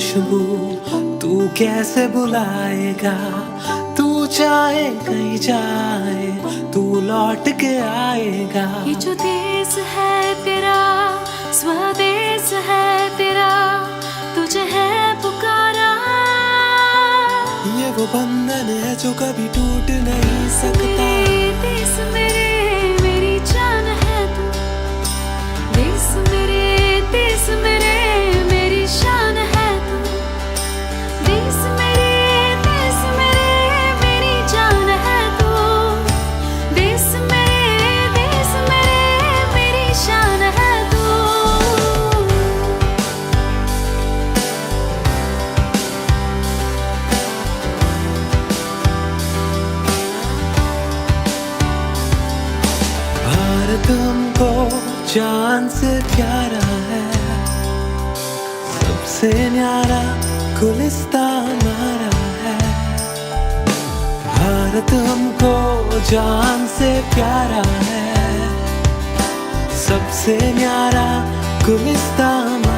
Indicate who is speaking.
Speaker 1: खुशबू तू कैसे बुलाएगा। तू चाहे कहीं जाए तू लौट के आएगा।
Speaker 2: ये जो देश है तेरा स्वदेश है तेरा, तुझे है पुकारा।
Speaker 1: ये वो बंधन है जो कभी टूट नहीं सकता।
Speaker 2: मेरे देश मेरे मेरी जान है तू, देश मेरे मेरी शान है तू। देश मेरे मेरी जान है तू। देश मेरे मेरी शान है तू।
Speaker 1: भारत हमको जान से प्यारा है, सबसे न्यारा गुलिस्तान हमारा है। भारत हमको जान से प्यारा है, सबसे न्यारा गुलिस्तान